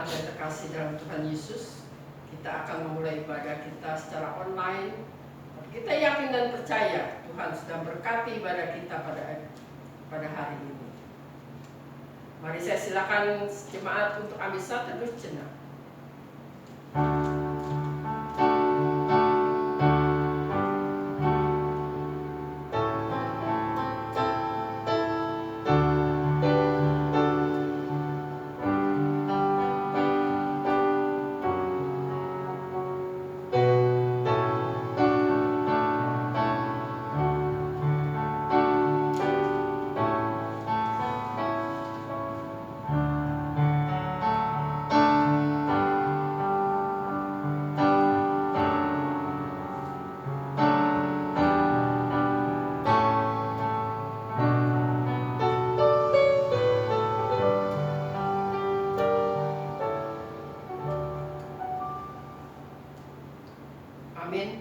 jemaat yang terkasih dalam Tuhan Yesus, kita akan memulai ibadah kita secara online. Kita yakin dan percaya Tuhan sudah berkati ibadah kita pada hari ini. Mari saya silakan jemaat untuk ambil satu teduh jenak. Amin.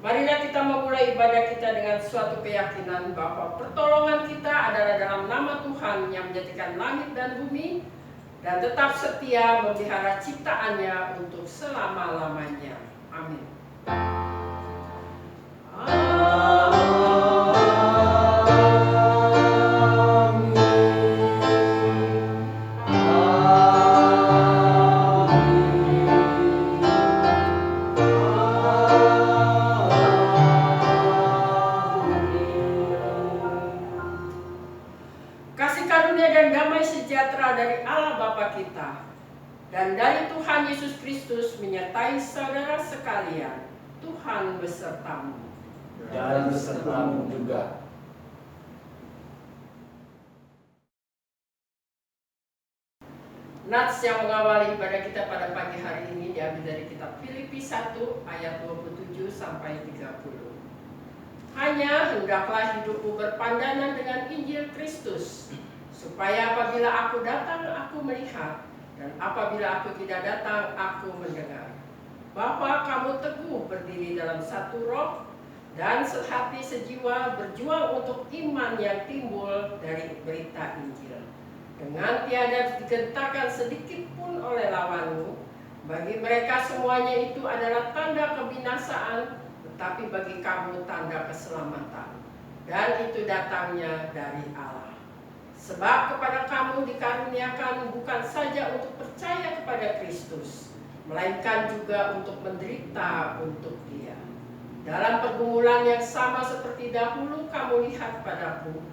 Marilah kita memulai ibadah kita dengan suatu keyakinan bahwa pertolongan kita adalah dalam nama Tuhan yang menjadikan langit dan bumi dan tetap setia memelihara ciptaannya untuk selama-lamanya. Amin. Dari Allah Bapa kita dan dari Tuhan Yesus Kristus menyertai saudara sekalian. Tuhan besertamu dan besertamu juga. Nats yang mengawali ibadah kita pada pagi hari ini diambil dari kitab Filipi 1 ayat 27 sampai 30. Hanya hendaklah hidupmu berpandangan dengan Injil Kristus, supaya apabila aku datang, aku melihat, dan apabila aku tidak datang, aku mendengar. Bahwa kamu teguh berdiri dalam satu roh, dan sehati sejiwa berjuang untuk iman yang timbul dari berita Injil. Dengan tiada digentarkan sedikit pun oleh lawanmu, bagi mereka semuanya itu adalah tanda kebinasaan, tetapi bagi kamu tanda keselamatan. Dan itu datangnya dari Allah. Sebab kepada kamu dikaruniakan bukan saja untuk percaya kepada Kristus, melainkan juga untuk menderita untuk Dia. Dalam pergumulan yang sama seperti dahulu kamu lihat padaku,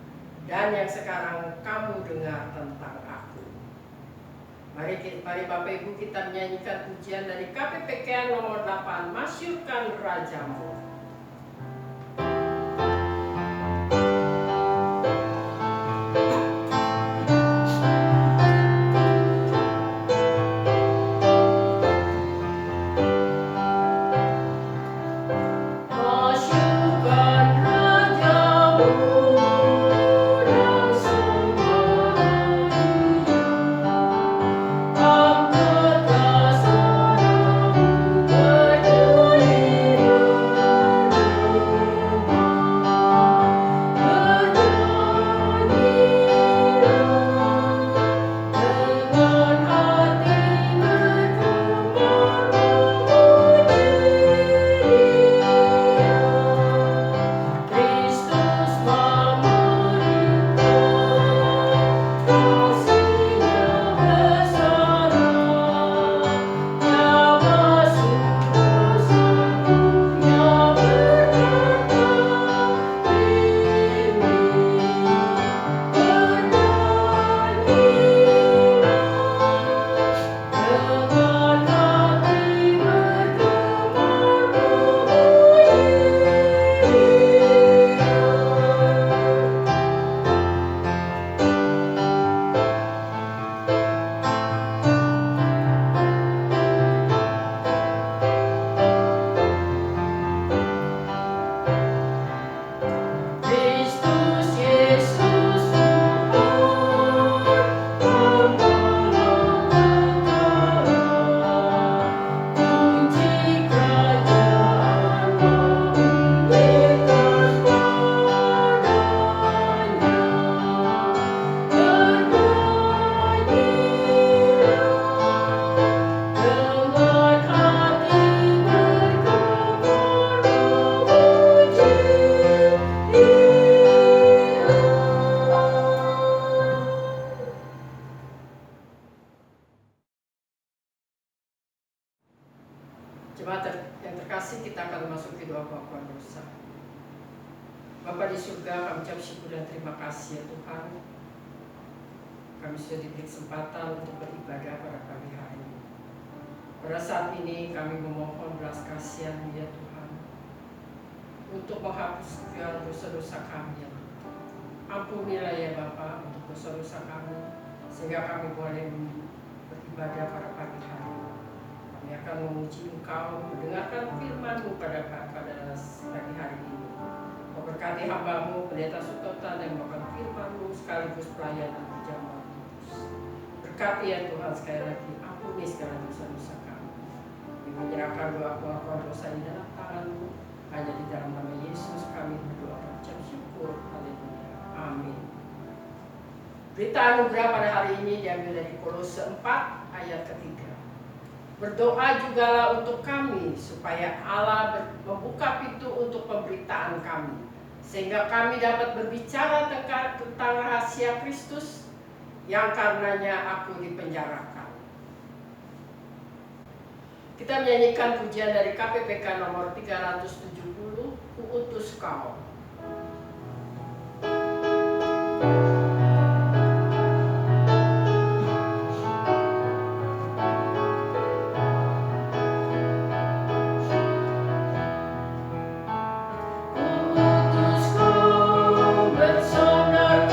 dan yang sekarang kamu dengar tentang aku. Mari Bapak Ibu kita menyanyikan pujian dari KPPK nomor 8, Masyurkan Rajamu. Angkatlah suaramu, berdiri yang terkasih, kita akan masuk ke doa pengakuan dosa. Bapa di surga, kami ucap syukur dan terima kasih ya Tuhan. Kami sudah diberi kesempatan untuk beribadah pada pagi hari ini. Pada saat ini kami memohon belas kasihan ya Tuhan, untuk menghapuskan dosa-dosa kami ya Tuhan. Ampunilah ya Bapa untuk dosa-dosa kami, sehingga kami boleh beribadah pada pagi hari. Kami akan memuji Engkau, mendengarkan firman-Mu pada pagi hari ini. Memberkati hamba-Mu, Pendeta Sutotan, yang membawakan firman-Mu sekaligus pelayanan berjamaah terus. Berkati ya Tuhan sekali lagi, ampuni segala dosa-dosa kami. Kami menyerahkan doa pengakuan dosa ini dalam tangan-Mu. Hanya di dalam nama Yesus kami berdoa dan ucap syukur. Haleluya. Amin. Berita anugerah pada hari ini diambil dari Kolose 4 ayat ketiga. Berdoa jugalah untuk kami supaya Allah membuka pintu untuk pemberitaan kami, sehingga kami dapat berbicara tentang rahasia Kristus yang karenanya aku dipenjarakan. Kita menyanyikan pujian dari KPPK nomor 370, Ku Utus Kau. Bersandar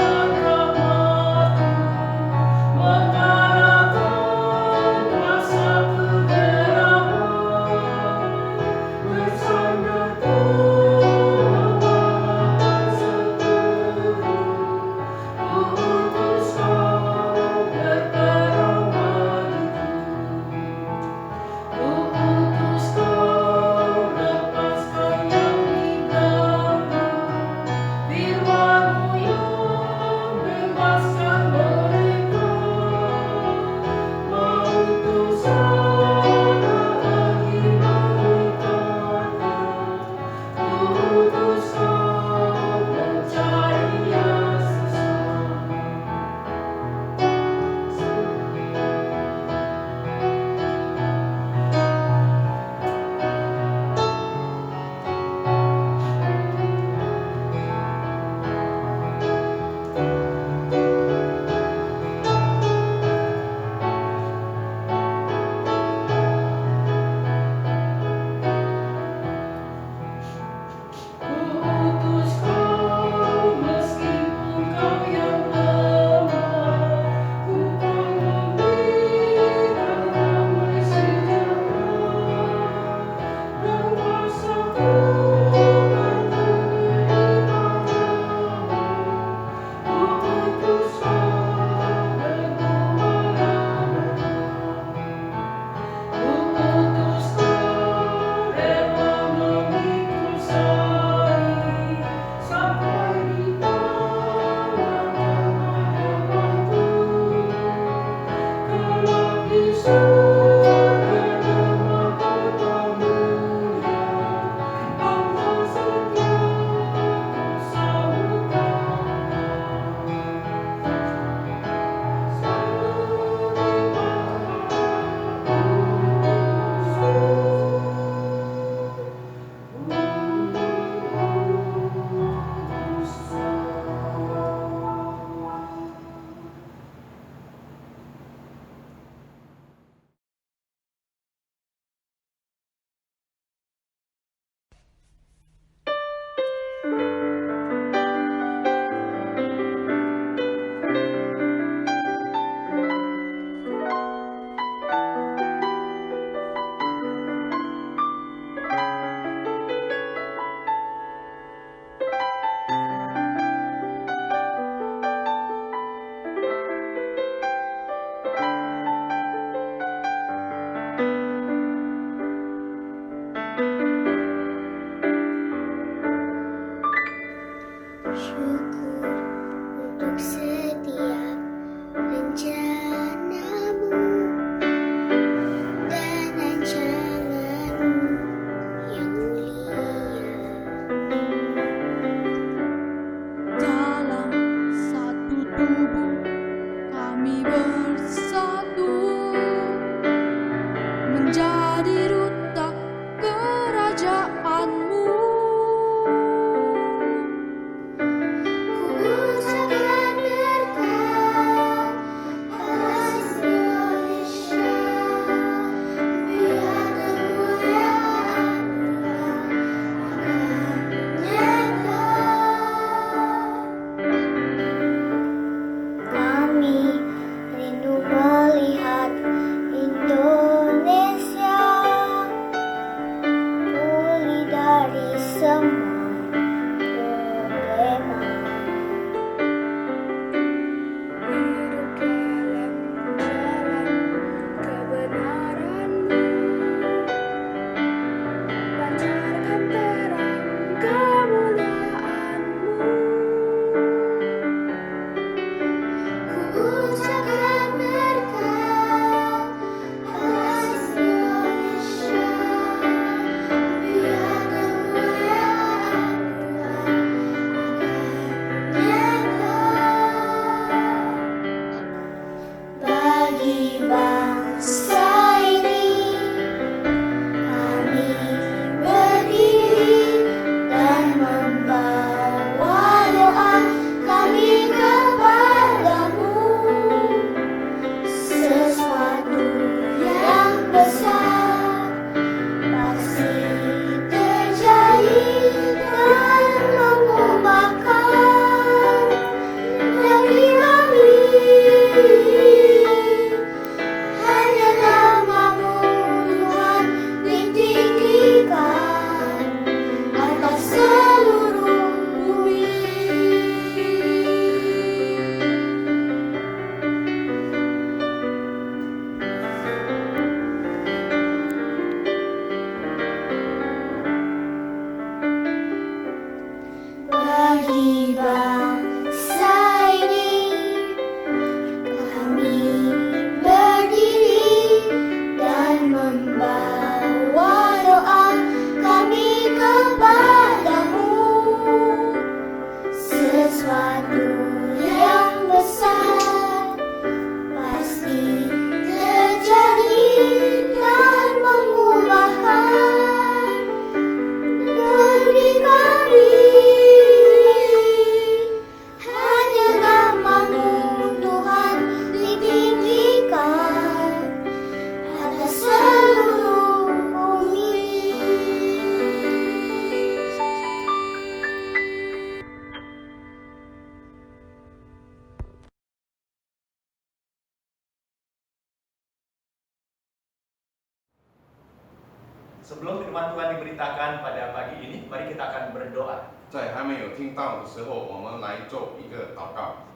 Sebelum firman Tuhan diberitakan pada pagi ini, mari kita akan berdoa. 在还没有听到的时候，我们来做一个祷告。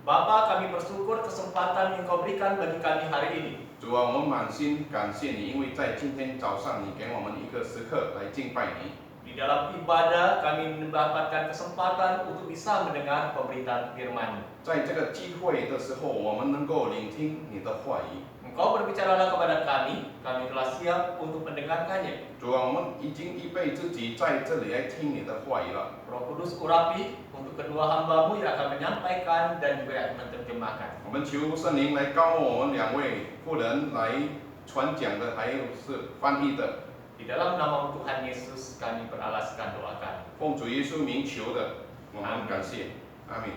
Bapa, kami bersyukur kesempatan yang Kau berikan bagi kami hari ini. 主啊，我们满心感谢你，因为在今天早上你给我们一个时刻来敬拜你。 Di dalam ibadah kami mendapatkan kesempatan untuk bisa mendengar pemberitaan firman-Mu. 在这个机会的时候，我们能够聆听你的话语。 Engkau berbicaralah kepada kami telah siap untuk mendengarkannya. 主啊，我们已经预备自己在这里来听你的话语了。 Roh Kudus urapi untuk kedua hamba-Mu yang akan menyampaikan dan juga yang menerjemahkan. 我们求圣灵来高我们两位妇人来传讲的，还有是翻译的。 Di dalam nama Tuhan Yesus kami beralaskan doa kami. 奉主耶稣名求的，我们感谢，阿门。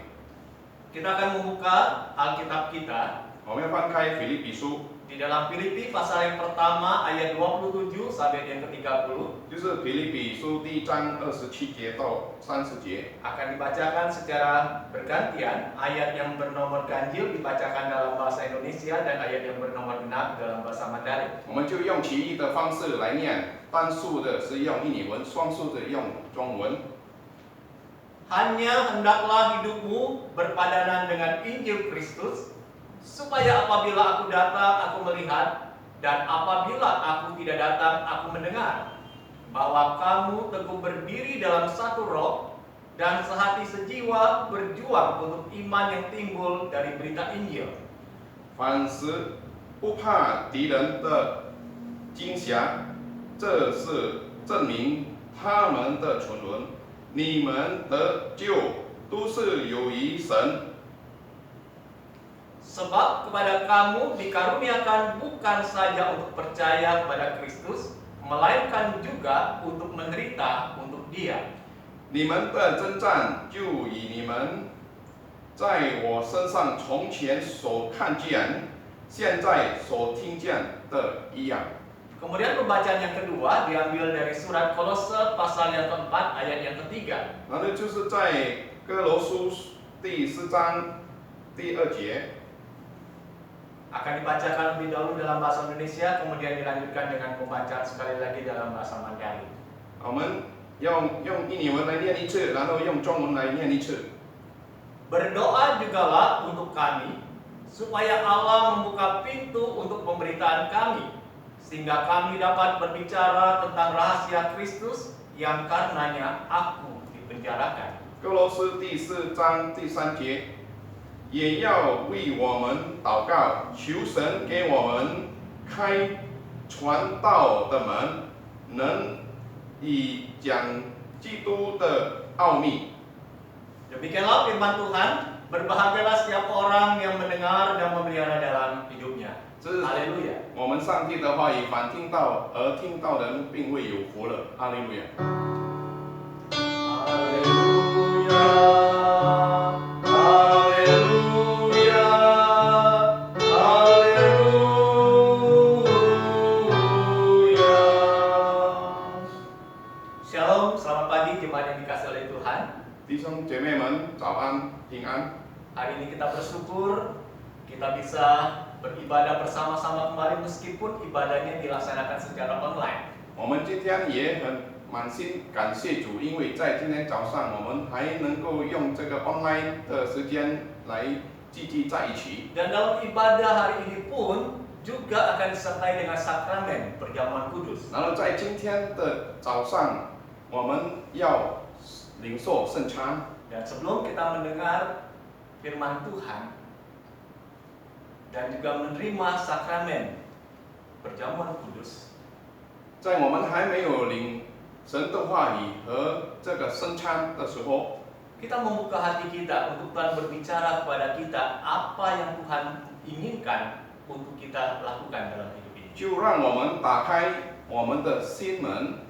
Kita akan membuka Alkitab kita 我们要翻开腓立比书， di dalam Filipi pasal yang pertama ayat 27 sampai yang ke-30 就是腓立比书第一章27节到30节， akan dibacakan secara bergantian. Ayat yang bernomor ganjil dibacakan dalam bahasa Indonesia dan ayat yang bernomor genap dalam bahasa Mandarin. 我们就用其余的方式来念，单数的是用印尼文，双数的用中文。 Hanya hendaklah hidupmu berpadanan dengan Injil Kristus, supaya apabila aku datang, aku melihat, dan apabila aku tidak datang, aku mendengar, bahwa kamu teguh berdiri dalam satu roh, dan sehati sejiwa berjuang untuk iman yang timbul dari berita Injil. 凡事不怕敌人的惊吓，这是证明他们的存存。你们的救都是由于神。 Sebab kepada kamu dikaruniakan bukan saja untuk percaya kepada Kristus, melainkan juga untuk menderita untuk Dia. 你们的征战就与你们在我身上从前所看见、现在所听见的一样。 Kemudian pembacaan yang kedua diambil dari surat Kolose pasal yang keempat ayat yang ketiga. 然后就是在哥罗书第4章第2节。 Akan dibacakan lebih dahulu dalam bahasa Indonesia, kemudian dilanjutkan dengan pembacaan sekali lagi dalam bahasa Mandarin. 我们用印尼文来念一次，然后用中文来念一次。 Berdoa jugalah untuk kami, supaya Allah membuka pintu untuk pemberitaan kami, sehingga kami dapat berbicara tentang rahasia Kristus yang karenanya aku dipenjarakan. 哥罗斯第4章第3节，也要为我们祷告，求神给我们开传道的门，能以讲基督的奥秘。 Demikianlah firman Tuhan, berbahagialah setiap orang yang mendengar dan memelihara dalam hidupnya. 这是 Haleluya. 我们上帝的话语，凡听到而听到的人，并未有福了。哈利路亚。 Haleluya. Haleluya. Haleluya. Shalom, selamat pagi jemaat yang dikasihi oleh Tuhan. 弟兄姐妹们，早安，平安。 Hari ini kita bersyukur kita bisa beribadah bersama-sama kembali meskipun ibadahnya dilaksanakan secara online. 我们今天也很满心感谢主，因为在今天早上，我们还能够用这个 online 的时间来聚集在一起。 Dan dalam ibadah hari ini pun juga akan disertai dengan sakramen perjamuan kudus. 然后在今天的早上，我们要领受圣餐。 Dan sebelum kita mendengar firman Tuhan dan juga menerima sakramen perjamuan kudus, 在我们还没有领神的话语和这个圣餐的时候， kita membuka hati kita untuk Tuhan berbicara kepada kita apa yang Tuhan inginkan untuk kita lakukan dalam hidup ini. 就让我们打开我们的心门，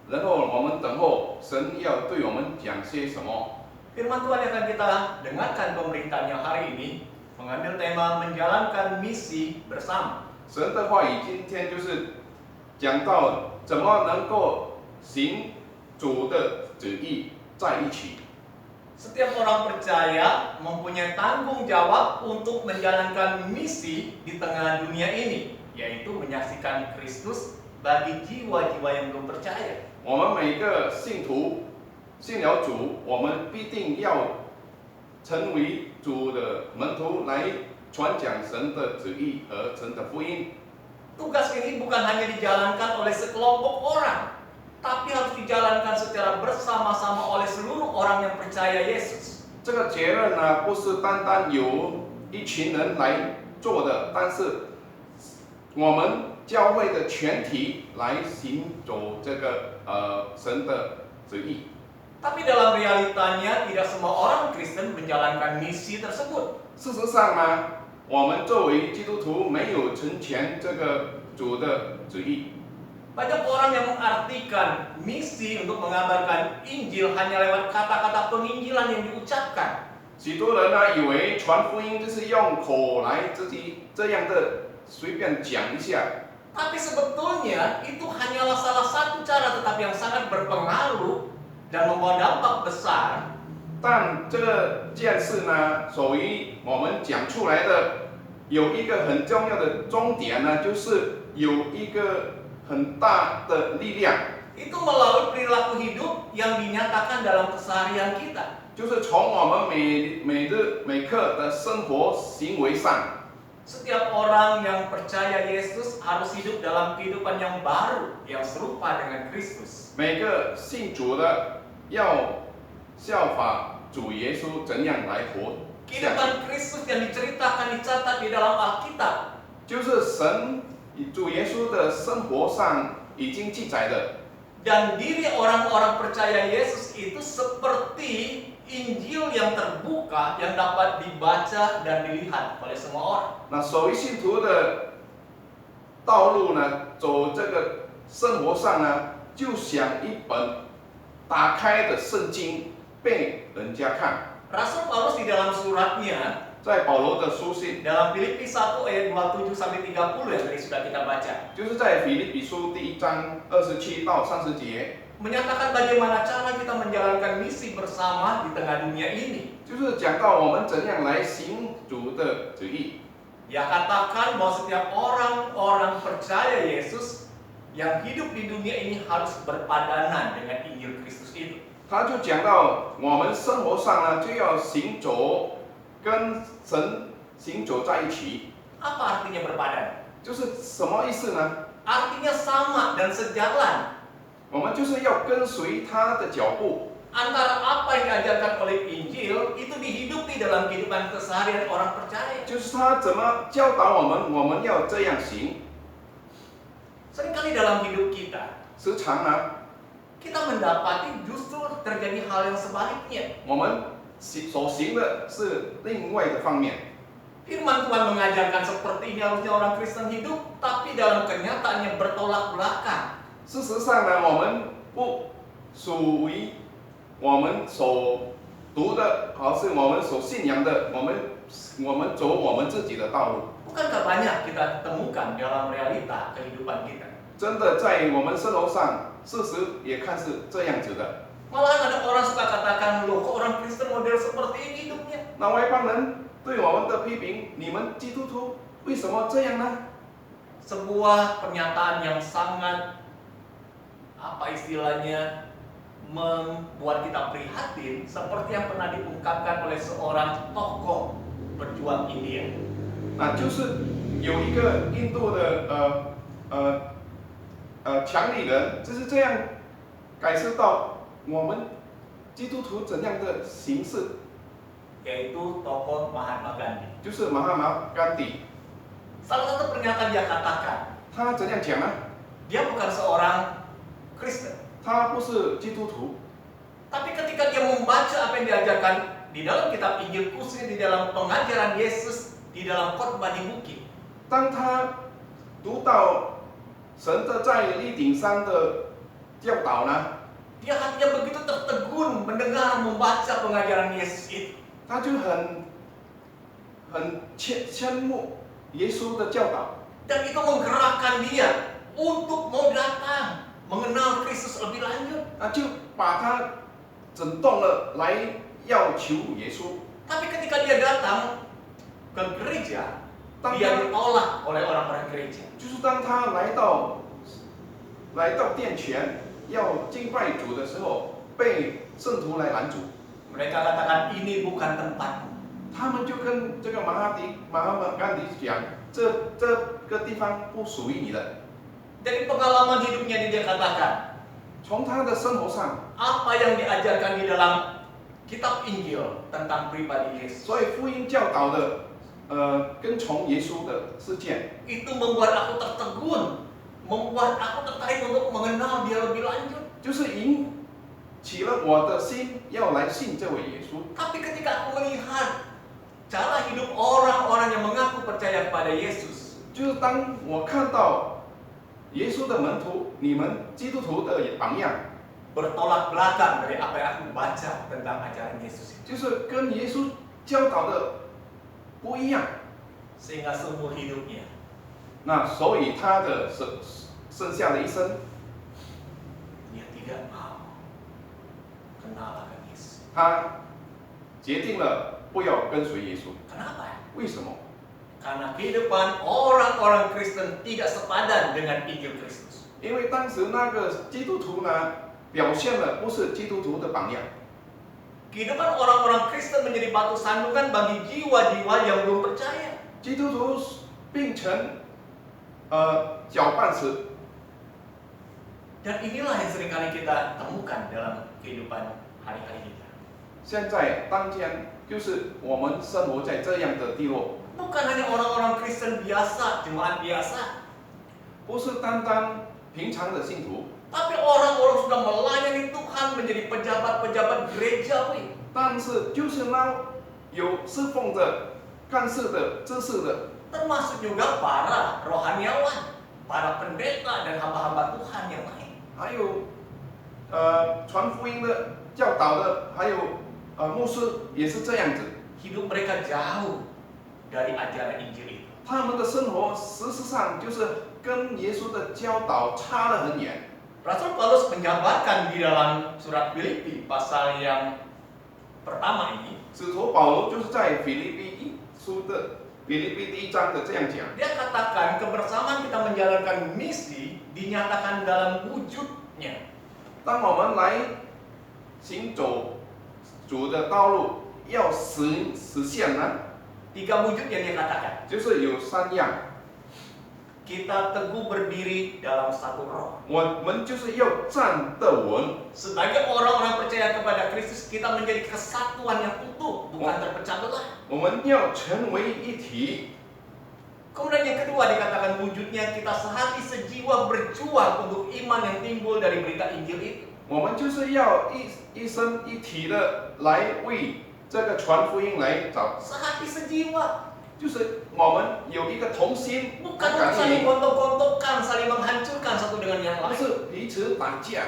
然后我们等候神要对我们讲些什么。 Firman Tuhan yang akan kita dengarkan pemberitaannya hari ini mengambil tema menjalankan misi bersama. 神的话语今天就是讲到怎么能够行主的旨意在一起。 Setiap orang percaya mempunyai tanggung jawab untuk menjalankan misi di tengah dunia ini, yaitu menyaksikan Kristus bagi jiwa-jiwa yang belum percaya. 我们每个信徒信了主，我们必定要成为主的门徒，来传讲神的旨意和神的福音。 Tugas ini bukan hanya dijalankan oleh sekelompok orang, tapi harus dijalankan secara bersama-sama oleh seluruh orang yang percaya Yesus. 这个责任呢，不是单单由一群人来做的，但是我们教会的全体来行走这个神的旨意。 Tapi dalam realitanya tidak semua orang Kristen menjalankan misi tersebut. 事实上呢，我们作为基督徒没有成全这个主的旨意。 Banyak orang yang mengartikan misi untuk mengabarkan Injil hanya lewat kata-kata penginjilan yang diucapkan. 许多人呢以为传福音就是用口来自己这样的随便讲一下， Tapi sebetulnya itu hanyalah salah satu cara, tetapi yang sangat berpengaruh dan membawa dampak besar. 但这件事呢，属于我们讲出来的有一个很重要的终点呢，就是有一个很大的力量， Itu melalui perilaku hidup yang dinyatakan dalam keseharian kita. 就是从我们每日每刻的生活行为上。 Setiap orang yang percaya Yesus harus hidup dalam kehidupan yang baru, yang serupa dengan Kristus. 每个信主的要效法主耶稣怎样来活下去， Kehidupan Kristus yang diceritakan, dicatat di dalam Alkitab. 就是神主耶稣的生活上已经记载的。 Dan diri orang-orang percaya Yesus itu seperti Injil yang terbuka yang dapat dibaca dan dilihat oleh semua orang. 那属于信徒的道路呢，走这个生活上呢，就像一本打开的圣经被人家看。 Rasul Paulus di dalam suratnya 在保罗的书信， dalam Filipi 1 ayat 27 sampai 30 yang tadi sudah kita baca, 就是在腓立比书第1章27到30节， menyatakan bagaimana cara kita menjalankan misi bersama di tengah dunia ini. 就是讲到我们怎样来行主的旨意。 Dia katakan bahwa setiap orang-orang percaya Yesus yang hidup di dunia ini harus berpadanan dengan Injil Kristus itu. 他就讲到我们生活上呢，就要行走跟神行走在一起， Apa artinya berpadan? 就是什么意思呢？ Artinya sama dan sejalan 我们就是要跟随他的脚步， antara apa yang diajarkan oleh Injil itu dihidupi dalam kehidupan keseharian orang percaya. 就是他怎么教导我们要这样行。 Seringkali dalam hidup kita, 时常呢， kita mendapati justru terjadi hal yang sebaliknya. 我们所行的是另外的方面。 Firman Tuhan mengajarkan seperti ini harusnya orang Kristen hidup, tapi dalam kenyataannya bertolak belakang. 事实上呢，我们不属于我们所读的，而是我们所信仰的，我们走我们自己的道路。 Bukankah banyak kita temukan dalam realita kehidupan kita? 真的在我们生活上，事实也看是这样子的。 Malahan ada orang suka katakan, loh kok orang Kristen model seperti ini hidupnya? 那外邦人对我们的批评，你们基督徒为什么这样呢？ Sebuah pernyataan yang sangat istilahnya membuat kita prihatin, seperti yang pernah diungkapkan oleh seorang tokoh berjuang India. 那就是有一个印度的强力人，就是这样感受到我们基督徒怎样的形式， Yaitu tokoh Mahatma Gandhi. 就是马哈马甘地， Salah satu pernyataan dia katakan, 他怎样讲呢？ dia bukan seorang Kristen. 他不是基督徒， Tapi ketika dia membaca apa yang diajarkan di dalam kitab Injil, khususnya di dalam pengajaran Yesus di dalam khotbah di bukit, 当他读到神的在立顶山的教导呢， dia hatinya begitu tertegun mendengar membaca pengajaran Yesus itu. 他就很羡慕耶稣的教导， Dan itu menggerakkan dia untuk mau datang mengenal Kristus lebih lanjut. 那就把他整动了来要求耶稣。 Tapi ketika dia datang ke gereja, Tang- dia ditolak oleh orang-orang gereja. 就是当他来到来到殿前要敬拜主的时候，被圣徒来拦阻。 Mereka katakan ini bukan tempatmu. 他们就跟这个马哈甘迪讲，这个地方不属于你的。 Dari pengalaman hidupnya dia katakan, 从他的生活上， apa yang diajarkan di dalam kitab Injil tentang pribadi Yesus 所以福音教导的，跟从耶稣的事件， itu membuat aku tertegun, membuat aku tertarik untuk mengenal dia lebih lanjut. 就是引起了我的心要来信这位耶稣。 Tapi ketika aku melihat cara hidup orang-orang yang mengaku percaya kepada Yesus, 就是当我看到耶稣的门徒，你们基督徒的榜样， bertolak belakang dari apa yang aku baca tentang ajaran Yesus itu. 就是跟耶稣教导的不一样。 Sehingga seumur hidupnya 那所以他的剩下的一生， dia tidak mau kenal akan Yesus. 他决定了不要跟随耶稣。 Kenapa ya? 为什么？ Karena kehidupan orang-orang Kristen tidak sepadan dengan Injil Kristus. 因为当时那个基督徒呢，表现了不是基督徒的榜样。 Kehidupan orang-orang Kristen menjadi batu sandungan bagi jiwa-jiwa yang belum percaya. 基督徒变成搅拌石， Dan inilah yang seringkali kita temukan dalam kehidupan hari-hari kita. 现在当天就是我们生活在这样的地落， Bukan hanya orang-orang Kristen biasa, jemaat biasa, 不是单单平常的信徒， tapi orang-orang sudah melayani Tuhan menjadi pejabat-pejabat gerejawi. 但是就是那有侍奉的、干事的、知识的， Termasuk juga para rohaniawan, para pendeta dan hamba-hamba Tuhan yang lain. 还有传福音的、教导的，还有牧师也是这样子。 Hidup mereka jauh dari ajaran Injil itu. 他们的生活事实上就是跟耶稣的教导差得很远。 Rasul Paulus menjabarkan di dalam surat Filipi pasal yang pertama ini, 使徒保罗就是在腓立比书的腓立比第1章的这样讲。 dia katakan kebersamaan kita menjalankan misi dinyatakan dalam wujudnya. 当我们来行走主的道路，要实现呢， Tiga wujud yang dia katakan. 就是有3样。 Kita teguh berdiri dalam satu roh. 我们就是要站得稳。 Sebagai orang-orang percaya kepada Kristus, kita menjadi kesatuan yang utuh, bukan terpecah belah. 我们要成为一体。 Kemudian yang kedua dikatakan wujudnya kita sehati sejiwa berjuang untuk iman yang timbul dari berita Injil itu. 我们就是要一生一体的来为这个传福音来找， Sehati sejiwa. 就是我们有一个同心， Bukan 感 untuk saling 应， gontok-gontokan, saling menghancurkan satu dengan yang 不 lain. 是彼此打架。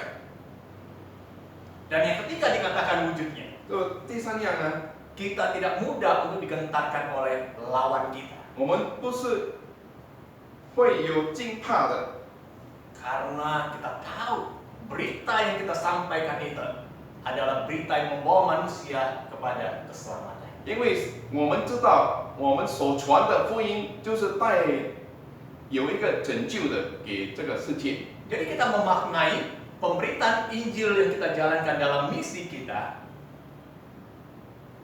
Dan yang ketiga dikatakan wujudnya. 就第3样呢， Kita tidak mudah untuk digentarkan oleh lawan kita. 我们不是会有惊怕的， Karena kita tahu berita yang kita sampaikan itu adalah berita yang membawa manusia kepada keselamatan. 因为我们知道我们所传的福音就是带有一个拯救的给这个世界。 Jadi kita memaknai pemberitaan Injil yang kita jalankan dalam misi kita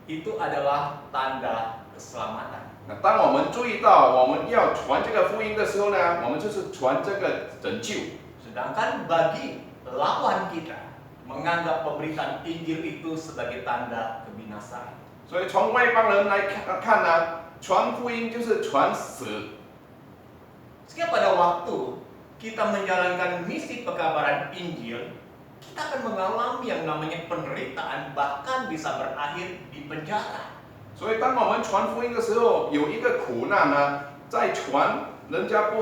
itu adalah tanda keselamatan. 那当我们注意到我们要传这个福音的时候呢，我们就是传这个拯救。 Sedangkan bagi lawan kita menganggap pemberitaan Injil itu sebagai tanda kebinasaan. 所以从外邦人来看呢，传福音就是传死。 Sehingga pada waktu kita menjalankan misi pekabaran Injil, kita akan mengalami yang namanya penderitaan, bahkan bisa berakhir di penjara. 所以当我们传福音的时候，有一个苦难呢，在传，人家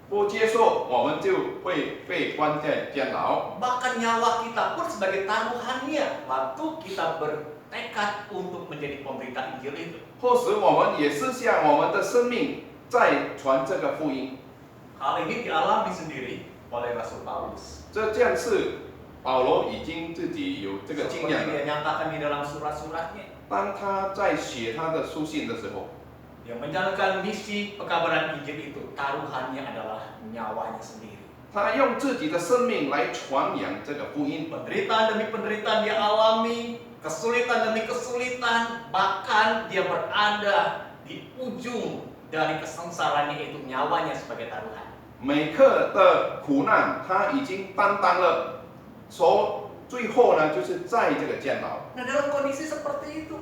不接受，我们就会被关在监牢。 Bahkan nyawa kita pun sebagai taruhannya waktu kita bertekad untuk menjadi pemberita Injil itu. 或许我们也是像我们的生命在传这个福音。 Hal ini dialami sendiri oleh Rasul Paulus. 这件事，保罗已经自己有这个经 Seperti 验了。 dia nyatakan di dalam surat-suratnya. 当他在写他的书信的时候， Yang menjalankan misi pekabaran Injil itu taruhannya adalah nyawanya sendiri. 他用自己的生命来传扬这个福音。 Penderitaan demi penderitaan dia alami, kesulitan demi kesulitan, bahkan dia berada di ujung dari kesengsaraannya, yaitu nyawanya sebagai taruhan. 每刻的苦难他已经担当了，最后呢，就是在这个监牢， Nah, dalam kondisi seperti itu,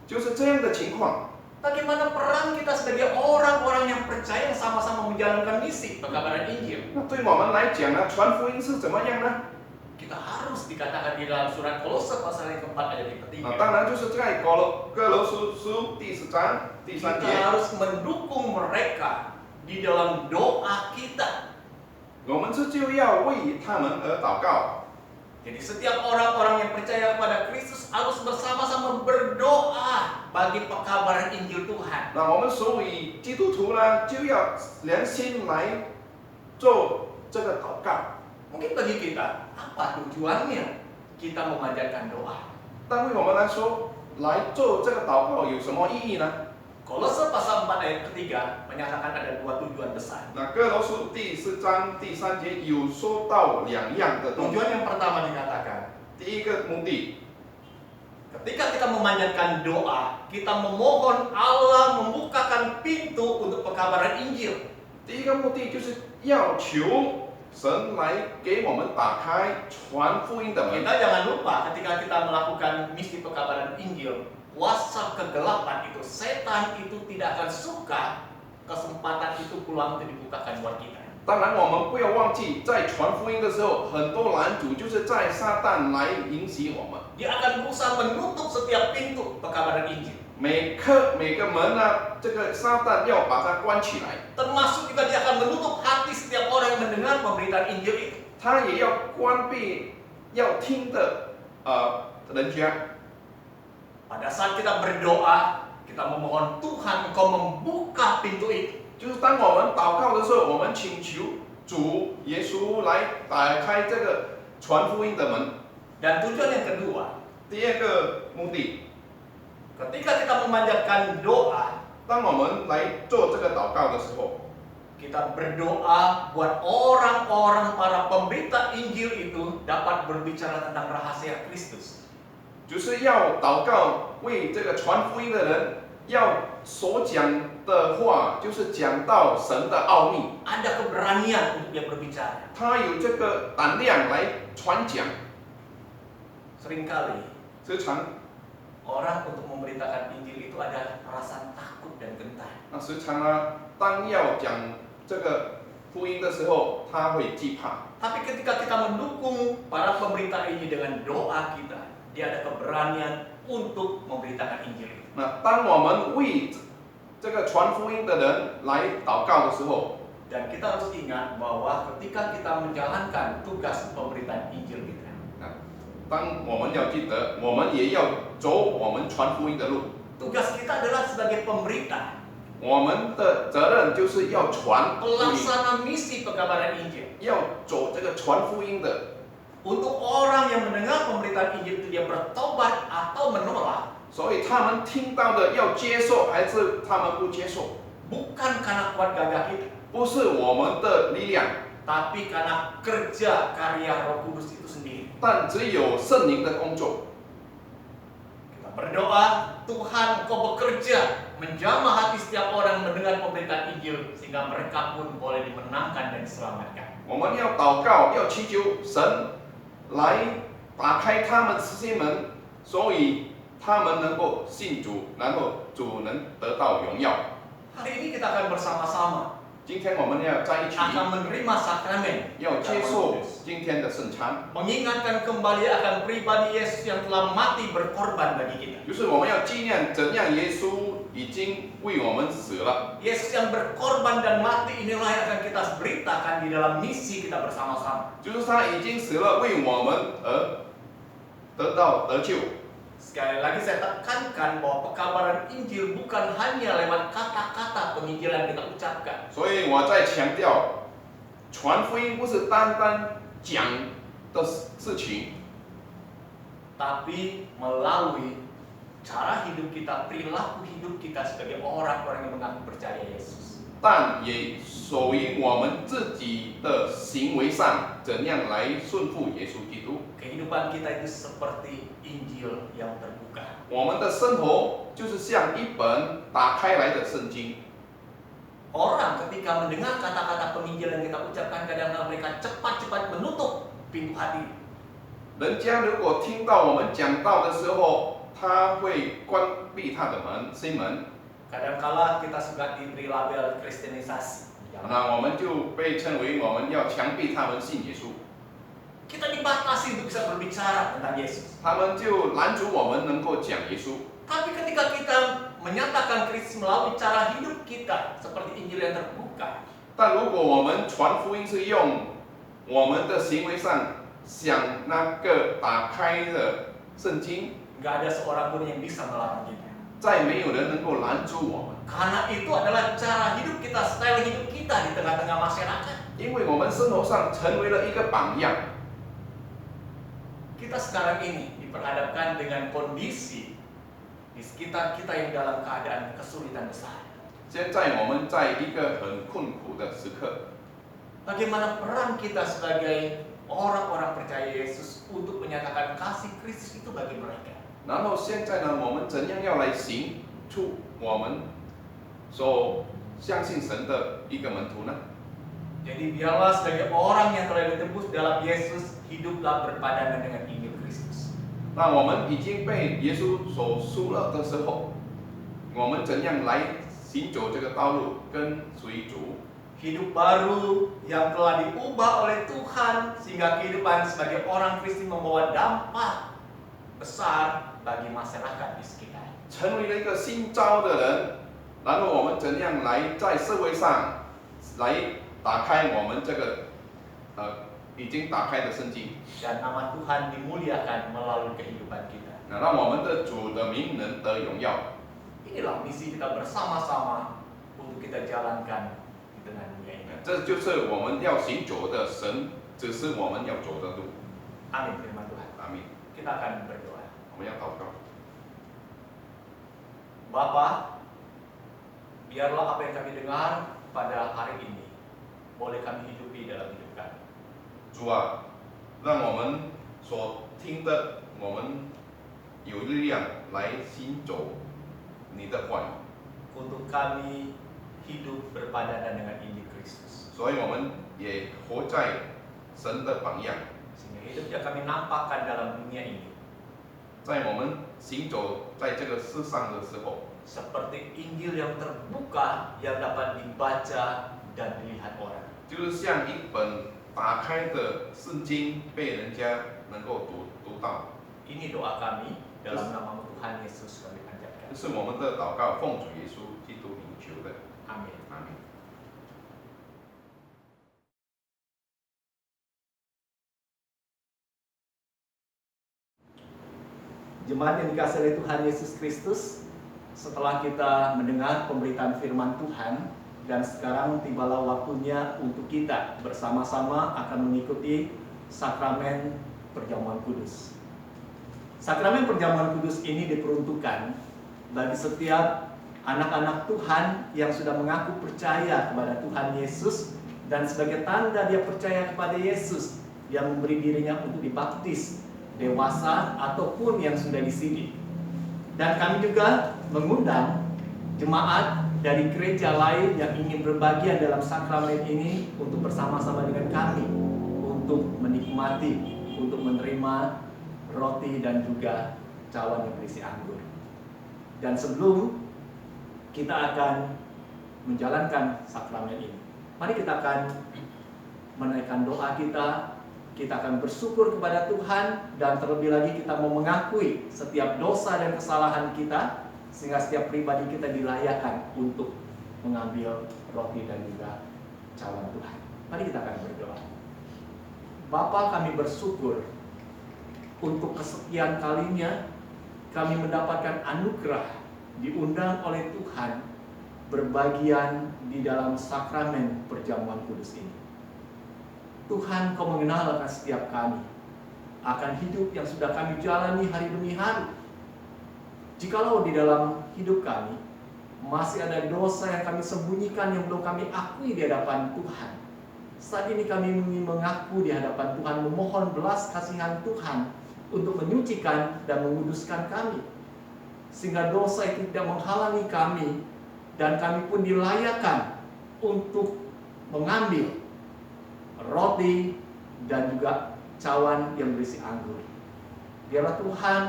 就是这样的情况。 bagaimana peran kita sebagai orang-orang yang percaya yang sama-sama menjalankan misi pekabaran Injil? 那对我们来讲呢，传福音是怎么样呢？ Kita harus dikatakan di dalam surat Kolose pasal yang keempat ayat yang 那 ketiga. 当然就是在哥罗书书第10章第3 Kita 节， harus mendukung mereka di dalam doa kita. 我们就要为他们而祷告。 Jadi setiap orang-orang yang percaya kepada Kristus harus bersama-sama berdoa bagi pekabaran Injil Tuhan. 那我们所以基督徒呢，就要连心来做这个祷告。 Mungkin bagi kita, apa tujuannya kita memanjatkan doa? 但为我们来说，来做这个祷告有什么意义呢？ Kolose pasal 4 ayat ketiga menyatakan ada dua tujuan besar. 那哥罗书第10章第3节有说到2样的东西。 Tujuan yang pertama dikatakan, 第一个目的， ketika kita memanjatkan doa, kita memohon Allah membukakan pintu untuk pekabaran Injil. 第一个目的就是要求神来给我们打开传福音的门。 Kita jangan lupa ketika kita melakukan misi pekabaran Injil, kuasa kegelapan itu, setan itu tidak akan suka kesempatan itu peluang itu dibukakan buat kita. 当然，我们不要忘记，在传福音的时候，很多拦阻就是在撒旦来引起我们。 Dia akan berusaha menutup setiap pintu pekabaran Injil. 每个门呢，这个撒旦要把它关起来， Termasuk juga dia akan menutup hati setiap orang yang mendengar pemberitaan Injil itu. 他也要关闭要听的人家。 Pada saat kita berdoa, kita memohon Tuhan Engkau membuka pintu itu. 就是当我们祷告的时候，我们请求主耶稣来打开这个传福音的门。 Dan tujuan yang kedua, 第二个目的， ketika kita memanjatkan doa, 当我们来做这个祷告的时候， kita berdoa buat orang-orang para pemberita Injil itu dapat berbicara tentang rahasia Kristus. 就是要祷告为这个传福音的人，要所讲的话，就是讲到神的奥秘。 Ada keberanian untuk dia berbicara. 他有这个胆量来传讲。 Seringkali 时常， orang untuk memberitakan Injil itu ada rasa takut dan gentar. 那时常呢，当要讲这个福音的时候，他会惧怕。 Tapi ketika kita mendukung para pemberita ini dengan doa kita, dia ada keberanian untuk memberitakan Injil itu. 那当我们为这个传福音的人来祷告的时候， Dan kita harus ingat bahwa ketika kita menjalankan tugas pemberitaan Injil kita, 当我们要记得，我们也要走我们传福音的路。 tugas kita adalah sebagai pemberita, 我们的责任就是要传福音， pelaksana misi pekabaran Injil. 要走这个传福音的。 Untuk orang yang mendengar pemberitaan Injil itu dia bertobat atau menolak, 所以他们听到的要接受还是他们不接受， bukan karena kuat gagah kita, 不是我们的力量， tapi karena kerja karya Roh Kudus itu sendiri. 但只有圣灵的工作。 Kita berdoa, Tuhan Engkau bekerja menjamah hati setiap orang mendengar pemberitaan Injil sehingga mereka pun boleh dimenangkan dan diselamatkan. 我们要祷告，要祈求神来打开他们心门，所以他们能够信主，然后主能得到荣耀。 Hari ini kita akan bersama-sama 今天我们要在一起， akan menerima sakramen, 要接受今天的圣餐， mengingatkan kembali akan pribadi Yesus yang telah mati berkorban bagi kita. 就是我们要纪念怎样耶稣已经为我们死了。 Yesus yang berkorban dan mati inilah yang akan kita beritakan di dalam misi kita bersama-sama. 就是他已经死了，为我们而得救。 Sekali lagi saya tekankan bahwa pekabaran Injil bukan hanya lewat kata-kata penginjilan kita ucapkan, 所以我在强调，传福音不是单单讲的事情， tapi melalui cara hidup kita, perilaku hidup kita sebagai orang-orang yang mengaku percaya Yesus. 但也属于我们自己的行为上怎样来顺服耶稣基督。 Kehidupan kita itu seperti Injil yang terbuka. 我们的生活就是像一本打开来的圣经。 Orang ketika mendengar kata-kata penginjilan yang kita ucapkan, kadang-kadang mereka cepat-cepat menutup pintu hati. 人家如果听到我们讲道的时候，他会关闭他的心门， Kadang-kala kita suka diberi label Kristenisasi. 那我们就被称为我们要强逼他们信耶稣， Kita dibatasi untuk bisa berbicara tentang Yesus. 他们就拦阻我们能够讲耶稣。 Tapi ketika kita menyatakan Kristus melalui cara hidup kita seperti Injil yang terbuka, 但如果我们传福音是用我们的行为上想那个打开的圣经， nggak ada seorang pun yang bisa melarang kita. 再没有人能够拦阻我们， Karena itu adalah cara hidup kita, style hidup kita di tengah-tengah masyarakat. 因为我们生活上成为了一个榜样。 Kita sekarang ini diperhadapkan dengan kondisi di sekitar kita yang dalam keadaan kesulitan besar. 现在我们在一个很困苦的时刻， Bagaimana peran kita sebagai orang-orang percaya Yesus untuk menyatakan kasih Kristus itu bagi mereka? 然后现在呢，我们怎样要来行出我们所相信神的一个门徒呢？ Jadi biarlah sebagai orang yang telah ditebus dalam Yesus, hiduplah berpadanan dengan Injil Kristus. 那我们已经被耶稣所赎了的时候，我们怎样来行走这个道路，跟随主？ Hidup baru yang telah diubah oleh Tuhan sehingga kehidupan sebagai orang Kristen membawa dampak besar bagi masyarakat di sekitar. 成为了一个新招的人，然后我们怎样来在社会上来打开我们这个已经打开的圣经， Dan nama Tuhan dimuliakan melalui kehidupan kita. 让我们的主的名能得荣耀。 Inilah misi kita bersama-sama untuk kita jalankan di tengah dunia ini. 这就是我们要行走的神，只是我们要走的路。 Amin, firman Tuhan. 阿门。 Kita akan berdoa. 我们要祷告。 Bapa, biarlah apa yang kami dengar pada hari ini boleh kami hidupi dalam hidup kami. 主啊，让我们所听的，我们有力量来行走你的话语， Untuk kami hidup berpadanan dengan Injil Kristus. 所以我们也活在神的榜样， Sehingga hidup yang kami nampakkan dalam dunia ini 在我们行走在这个世上的时候， seperti Injil yang terbuka yang dapat dibaca dan dilihat orang. 就是像一本打开的圣经，被人家能够读到。 Ini doa kami dalam nama Tuhan Yesus kami panjatkan. 这是我们的祷告，奉主耶稣基督名求的。 Amin. 阿门。 Jemaat yang dikasihi oleh Tuhan Yesus Kristus, setelah kita mendengar pemberitaan firman Tuhan, dan sekarang tibalah waktunya untuk kita bersama-sama akan mengikuti sakramen perjamuan kudus. Sakramen perjamuan kudus ini diperuntukkan bagi setiap anak-anak Tuhan yang sudah mengaku percaya kepada Tuhan Yesus, dan sebagai tanda dia percaya kepada Yesus, dia memberi dirinya untuk dibaptis, dewasa ataupun yang sudah disidih. Dan kami juga mengundang jemaat dari gereja lain yang ingin berbagian dalam sakramen ini untuk bersama-sama dengan kami untuk menikmati, untuk menerima roti dan juga cawan yang berisi anggur. Dan sebelum kita akan menjalankan sakramen ini, mari kita akan menaikkan doa kita akan bersyukur kepada Tuhan, dan terlebih lagi kita mau mengakui setiap dosa dan kesalahan kita, sehingga setiap pribadi kita dilayakkan untuk mengambil roti dan juga cawan Tuhan. Mari kita akan berdoa. Bapa, kami bersyukur untuk kesekian kalinya kami mendapatkan anugerah diundang oleh Tuhan berbagian di dalam sakramen perjamuan kudus ini. Tuhan, Kau mengenal akan setiap kami, akan hidup yang sudah kami jalani hari demi hari. Jikalau di dalam hidup kami masih ada dosa yang kami sembunyikan yang belum kami akui di hadapan Tuhan. Saat ini kami ingin mengaku di hadapan Tuhan, memohon belas kasihan Tuhan untuk menyucikan dan menguduskan kami, sehingga dosa itu tidak menghalangi kami dan kami pun dilayakkan untuk mengambil roti dan juga cawan yang berisi anggur. Biarlah Tuhan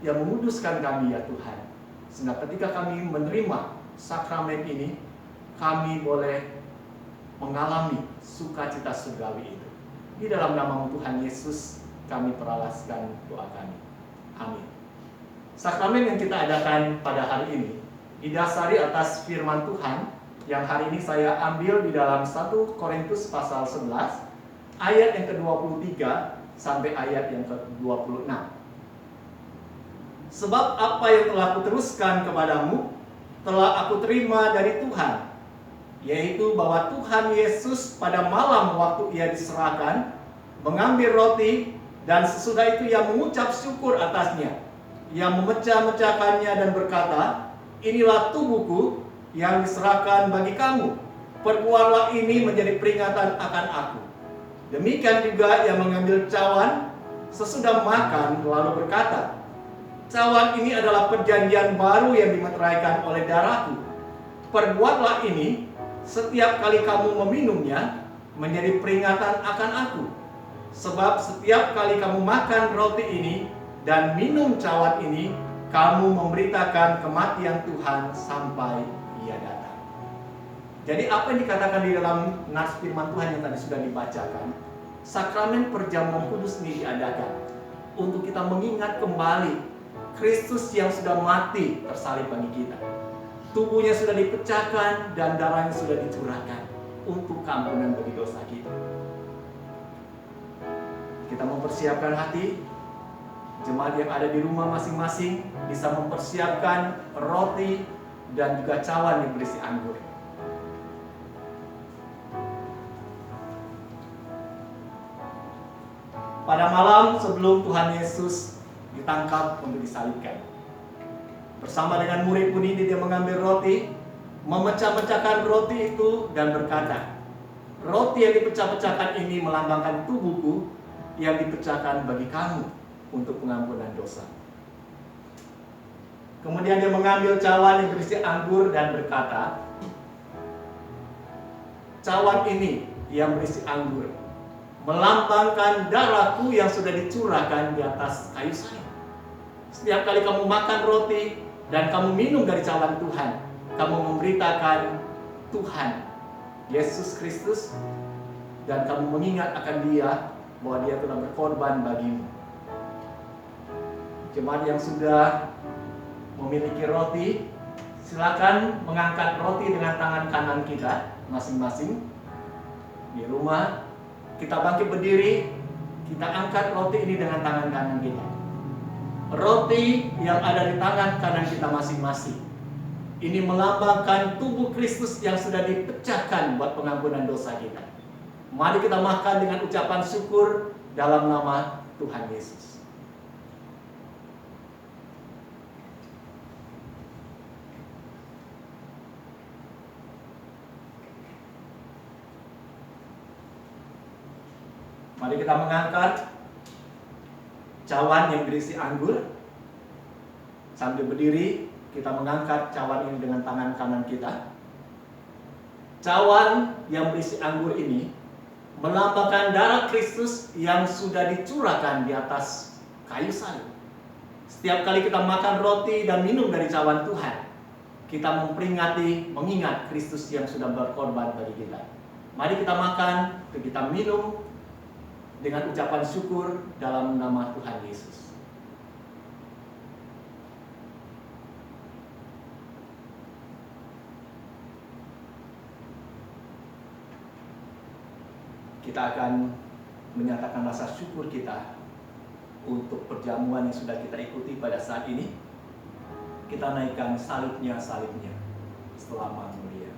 yang menguduskan kami ya Tuhan, sehingga ketika kami menerima sakramen ini, kami boleh mengalami sukacita surgawi itu. Di dalam nama Tuhan Yesus kami peralaskan doa kami. Amin. Sakramen yang kita adakan pada hari ini didasari atas firman Tuhan yang hari ini saya ambil di dalam 1 Korintus pasal 11 ayat yang ke-23 sampai ayat yang ke-26. Sebab apa yang telah kuteruskan kepadamu telah aku terima dari Tuhan, yaitu bahwa Tuhan Yesus pada malam waktu ia diserahkan mengambil roti, dan sesudah itu ia mengucap syukur atasnya. Ia memecah-mecahkannya dan berkata, inilah tubuhku yang diserahkan bagi kamu. Perbuatlah ini menjadi peringatan akan aku. Demikian juga ia mengambil cawan sesudah makan lalu berkata, cawan ini adalah perjanjian baru yang dimeteraikan oleh darahku. Perbuatlah ini setiap kali kamu meminumnya menjadi peringatan akan aku. Sebab setiap kali kamu makan roti ini dan minum cawan ini, kamu memberitakan kematian Tuhan sampai ia datang. Jadi apa yang dikatakan di dalam nas firman Tuhan yang tadi sudah dibacakan, sakramen perjamuan kudus ini diadakan untuk kita mengingat kembali Kristus yang sudah mati tersalib bagi kita. Tubuhnya sudah dipecahkan dan darahnya sudah dicurahkan untuk keampunan bagi dosa kita. Kita mempersiapkan hati, jemaat yang ada di rumah masing-masing bisa mempersiapkan roti dan juga cawan yang berisi anggur. Pada malam sebelum Tuhan Yesus ditangkap untuk disalibkan, bersama dengan murid-murid dia mengambil roti, memecah-mecahkan roti itu dan berkata, roti yang dipecah-pecahkan ini melambangkan tubuhku yang dipecahkan bagi kamu untuk pengampunan dosa. Kemudian dia mengambil cawan yang berisi anggur dan berkata, cawan ini yang berisi anggur melambangkan darahku yang sudah dicurahkan di atas kayu salib. Setiap kali kamu makan roti dan kamu minum dari cawan Tuhan, kamu memberitakan Tuhan Yesus Kristus, dan kamu mengingat akan Dia bahwa Dia telah berkorban bagimu. Jemaat yang sudah memiliki roti, silakan mengangkat roti dengan tangan kanan kita masing-masing. Di rumah kita bangkit berdiri, kita angkat roti ini dengan tangan kanan kita. Roti yang ada di tangan kanan kita masing-masing ini melambangkan tubuh Kristus yang sudah dipecahkan buat pengampunan dosa kita. Mari kita makan dengan ucapan syukur dalam nama Tuhan Yesus. Mari kita mengangkat cawan yang berisi anggur. Sambil berdiri, kita mengangkat cawan ini dengan tangan kanan kita. Cawan yang berisi anggur ini melambangkan darah Kristus yang sudah dicurahkan di atas kayu salib. Setiap kali kita makan roti dan minum dari cawan Tuhan, kita memperingati, mengingat Kristus yang sudah berkorban bagi kita. Mari kita makan, kita minum dengan ucapan syukur dalam nama Tuhan Yesus. Kita akan menyatakan rasa syukur kita untuk perjamuan yang sudah kita ikuti pada saat ini. Kita naikkan salibnya setelah mulia.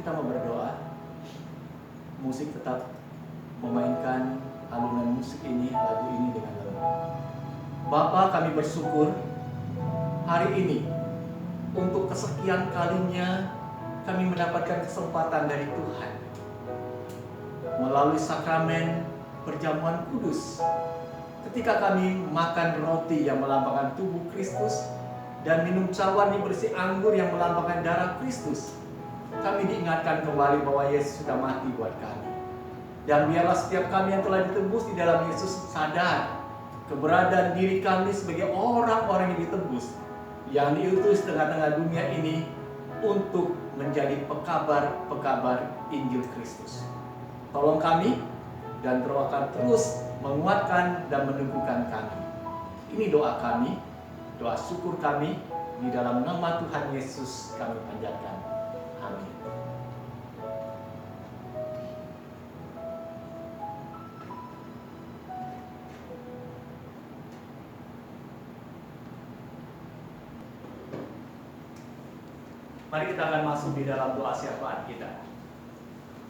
Kita mau berdoa. Musik tetap memainkan alunan musik ini, lagu ini dengan lembut. Bapa, kami bersyukur hari ini untuk kesekian kalinya kami mendapatkan kesempatan dari Tuhan melalui sakramen perjamuan kudus. Ketika kami makan roti yang melambangkan tubuh Kristus dan minum cawan yang berisi anggur yang melambangkan darah Kristus, kami diingatkan kembali bahwa Yesus sudah mati buat kami. Dan biarlah setiap kami yang telah ditebus di dalam Yesus sadar keberadaan diri kami sebagai orang-orang yang ditebus, yang diutus tengah-tengah dunia ini untuk menjadi pekabar Injil Kristus. Tolong kami dan doakan terus menguatkan dan meneguhkan kami. Ini doa kami, doa syukur kami, di dalam nama Tuhan Yesus kami panjatkan. Amin. Mari kita akan masuk di dalam doa syafaat kita.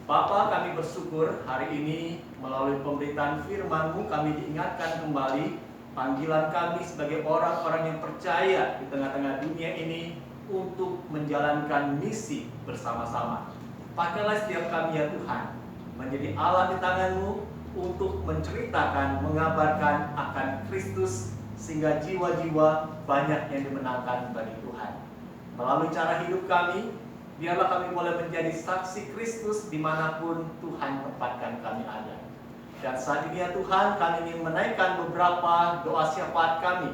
Bapa, kami bersyukur hari ini melalui pemberitaan firman-Mu kami diingatkan kembali panggilan kami sebagai orang-orang yang percaya di tengah-tengah dunia ini untuk menjalankan misi bersama-sama. Pakailah setiap kami ya Tuhan menjadi alat di tangan-Mu untuk menceritakan, mengabarkan akan Kristus sehingga jiwa-jiwa banyak yang dimenangkan bagi Tuhan. Melalui cara hidup kami, biarlah kami boleh menjadi saksi Kristus dimanapun Tuhan tempatkan kami ada. Dan saat ini ya Tuhan, kami ingin menaikkan beberapa doa syafaat kami.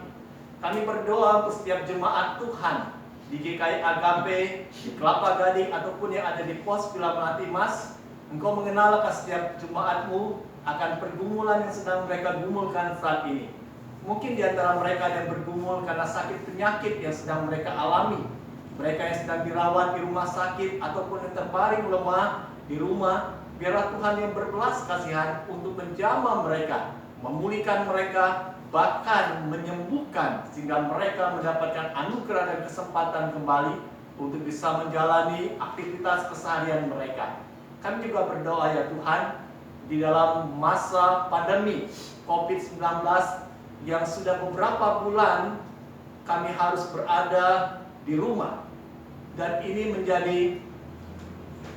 Kami berdoa untuk setiap jemaat Tuhan di GKI Agape, di Kelapa Gading, ataupun yang ada di Pos Villa Melati Mas. Engkau mengenal setiap jemaat-Mu akan pergumulan yang sedang mereka gumulkan saat ini. Mungkin di antara mereka yang bergumul karena sakit penyakit yang sedang mereka alami. Mereka yang sedang dirawat di rumah sakit ataupun yang terbaring lemah di rumah, biarlah Tuhan yang berbelas kasihan untuk menjamah mereka, memulihkan mereka, bahkan menyembuhkan sehingga mereka mendapatkan anugerah dan kesempatan kembali untuk bisa menjalani aktivitas keseharian mereka. Kami juga berdoa ya Tuhan, di dalam masa pandemi COVID-19 yang sudah beberapa bulan kami harus berada di rumah. Dan ini menjadi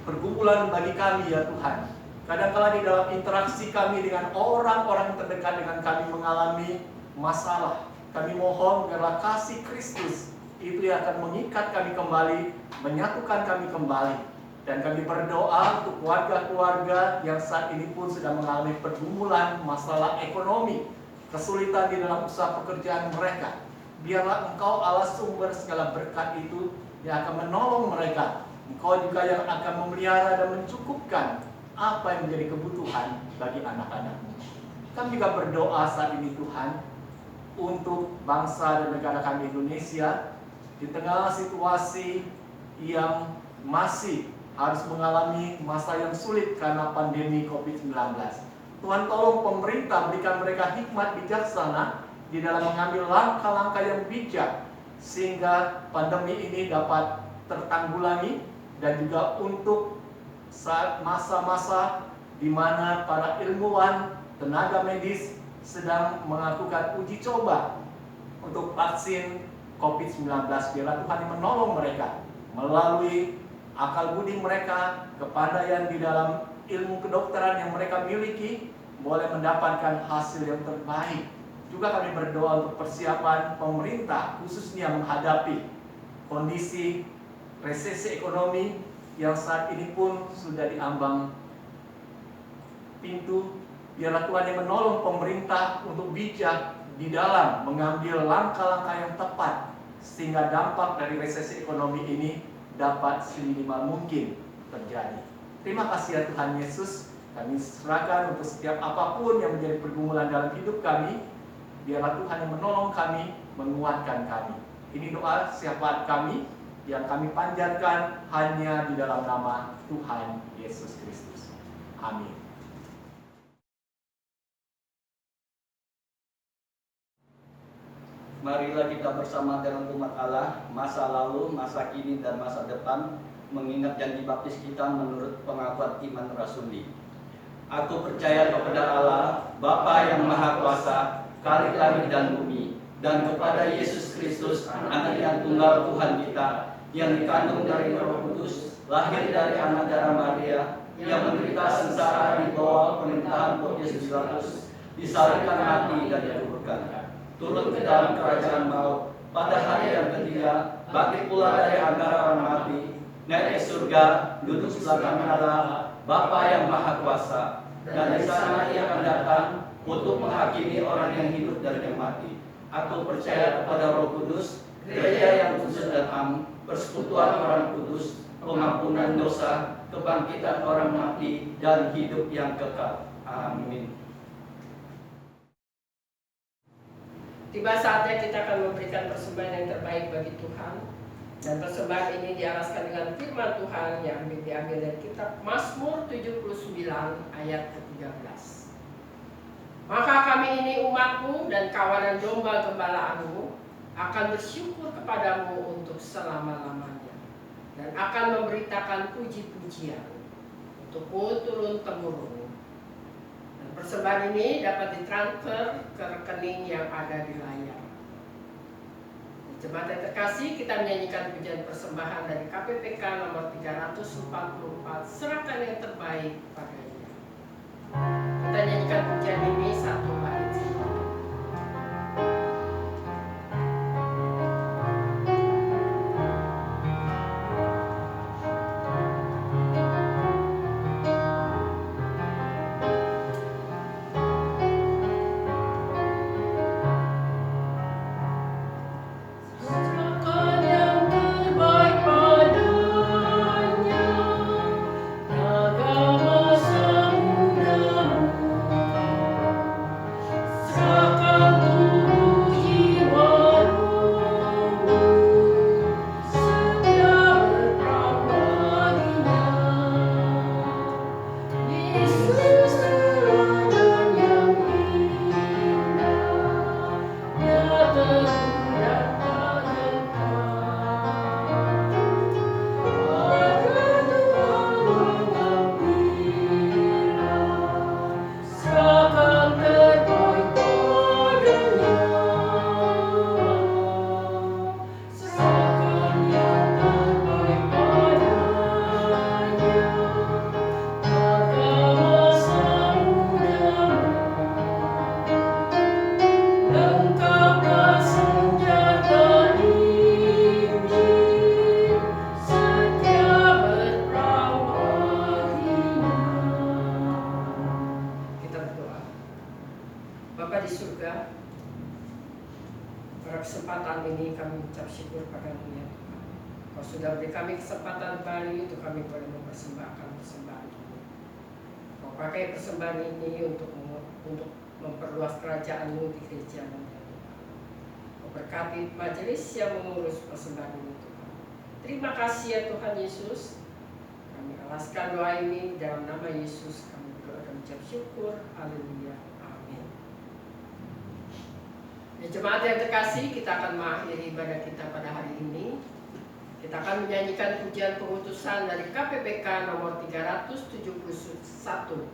pergumulan bagi kami ya Tuhan. Kadang-kala di dalam interaksi kami dengan orang-orang terdekat dengan kami mengalami masalah. Kami mohon biarlah kasih Kristus itu yang akan mengikat kami kembali, menyatukan kami kembali. Dan kami berdoa untuk keluarga-keluarga yang saat ini pun sedang mengalami pergumulan masalah ekonomi, kesulitan di dalam usaha pekerjaan mereka. Biarlah Engkau Allah sumber segala berkat itu yang akan menolong mereka. Engkau juga yang akan memelihara dan mencukupkan apa yang menjadi kebutuhan bagi anak-anak-Mu. Kami juga berdoa saat ini Tuhan untuk bangsa dan negara kami Indonesia di tengah situasi yang masih harus mengalami masa yang sulit karena pandemi COVID-19. Tuhan tolong pemerintah berikan mereka hikmat bijaksana di dalam mengambil langkah-langkah yang bijak sehingga pandemi ini dapat tertanggulangi, dan juga untuk saat masa-masa di mana para ilmuwan, tenaga medis sedang melakukan uji coba untuk vaksin COVID-19. Biarlah Tuhan yang menolong mereka melalui akal budi mereka, kepandaian di dalam ilmu kedokteran yang mereka miliki, boleh mendapatkan hasil yang terbaik. Juga kami berdoa untuk persiapan pemerintah khususnya menghadapi kondisi resesi ekonomi yang saat ini pun sudah diambang pintu. Biarlah Tuhan yang menolong pemerintah untuk bijak di dalam mengambil langkah-langkah yang tepat sehingga dampak dari resesi ekonomi ini dapat seminimal mungkin terjadi. Terima kasih ya Tuhan Yesus. Kami serahkan untuk setiap apapun yang menjadi pergumulan dalam hidup kami. Biarlah Tuhan yang menolong kami, menguatkan kami. Ini doa syafaat kami yang kami panjatkan hanya di dalam nama Tuhan Yesus Kristus. Amin. Marilah kita bersama dalam umat Allah, masa lalu, masa kini, dan masa depan, mengingat janji baptis kita menurut pengakuan iman rasuli. Aku percaya kepada Allah, Bapa yang Maha Kuasa, Khalik langit dan bumi, dan kepada Yesus Kristus, Anak yang tunggal Tuhan kita, yang dikandung dari Roh Kudus, lahir dari anak darah Maria, yang menderita sengsara di bawah pemerintahan Pontius Pilatus, disalibkan mati dan dikuburkan, turun ke dalam kerajaan maut, pada hari yang ketiga bangkit pula dari antara orang mati, naik ke surga, duduk sebelah kanan Allah, Bapa yang Maha Kuasa, dan di sana Ia akan datang untuk menghakimi orang yang hidup dan yang mati. Aku percaya kepada Roh Kudus, gereja yang kudus dan am, persekutuan orang kudus, pengampunan dosa, kebangkitan orang mati, dan hidup yang kekal. Amin. Tiba saatnya kita akan memberikan persembahan yang terbaik bagi Tuhan. Dan persembahan ini dialaskan dengan firman Tuhan yang diambil dari kitab Mazmur 79 ayat ke-13. Maka kami ini umatmu dan kawanan domba gembalaanmu akan bersyukur kepadamu untuk selama-lamanya, dan akan memberitakan puji-pujian untukmu turun-temurun. Dan persembahan ini dapat ditransfer ke rekening yang ada di layar. Jemaat yang terkasih, kita menyanyikan pujian persembahan dari KPPK nomor 344, serahkan yang terbaik padanya. Kita nyanyikan pujian ini satu bait. Bapa di surga, pada kesempatan ini kami ucap syukur padamu ya Tuhan. Kau sudah beri kami kesempatan kembali untuk kami boleh mempersembahkan persembahan ini. Kau pakai persembahan ini untuk memperluas kerajaan-Mu di gereja-Mu ya Tuhan. Kau berkati majelis yang mengurus persembahan ini Tuhan. Terima kasih ya Tuhan Yesus. Kami alaskan doa ini dalam nama Yesus. Kami berdoa dan ucap syukur. Haleluya. Ya, jemaat yang terkasih, kita akan mengakhiri ibadah kita pada hari ini. Kita akan menyanyikan pujian pengutusan dari KPPK nomor 371,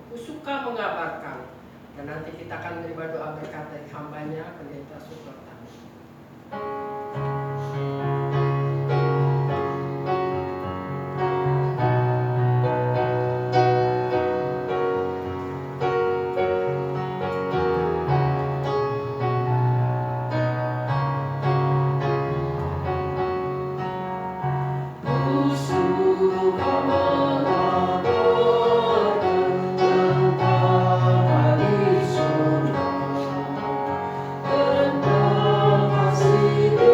Kusuka Mengabarkan. Dan nanti kita akan menerima doa berkat dari hambanya, Pendeta Sutortan. Kasih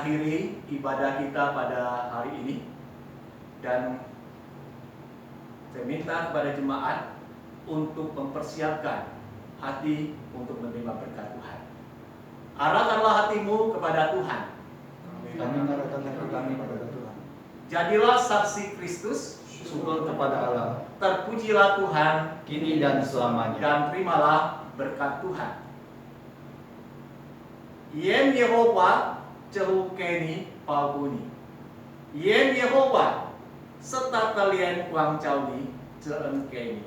mengakhiri ibadah kita pada hari ini, dan saya minta kepada jemaat untuk mempersiapkan hati untuk menerima berkat Tuhan. Arahkanlah hatimu kepada Tuhan. Kami mengarahkan hati kami kepada Tuhan. Jadilah saksi Kristus. Syukur kepada Allah, Terpujilah Tuhan, kini dan selamanya. dan terimalah berkat Tuhan. Yen Yehova celukeni palbuni. Yen Yehova serta kalian kuang cauli ceengkeni.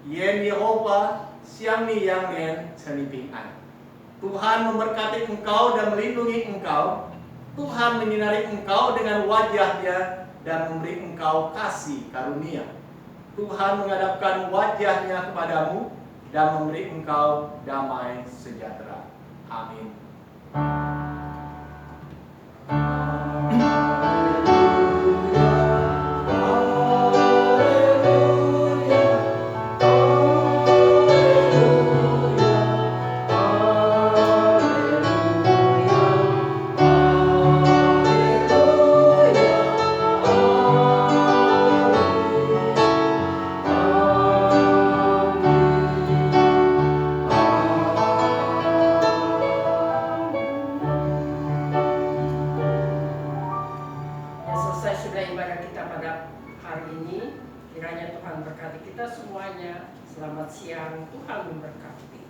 Yen Yehova siami yang len cenipingan. Tuhan memberkati engkau dan melindungi engkau. Tuhan menyinari engkau dengan wajah-Nya dan memberi engkau kasih karunia. Tuhan menghadapkan wajah-Nya kepadamu dan memberi engkau damai sejahtera. Amin. Ya, selesai sudah ibadah kita pada hari ini. Kiranya Tuhan berkati kita semuanya. Selamat siang, Tuhan memberkati.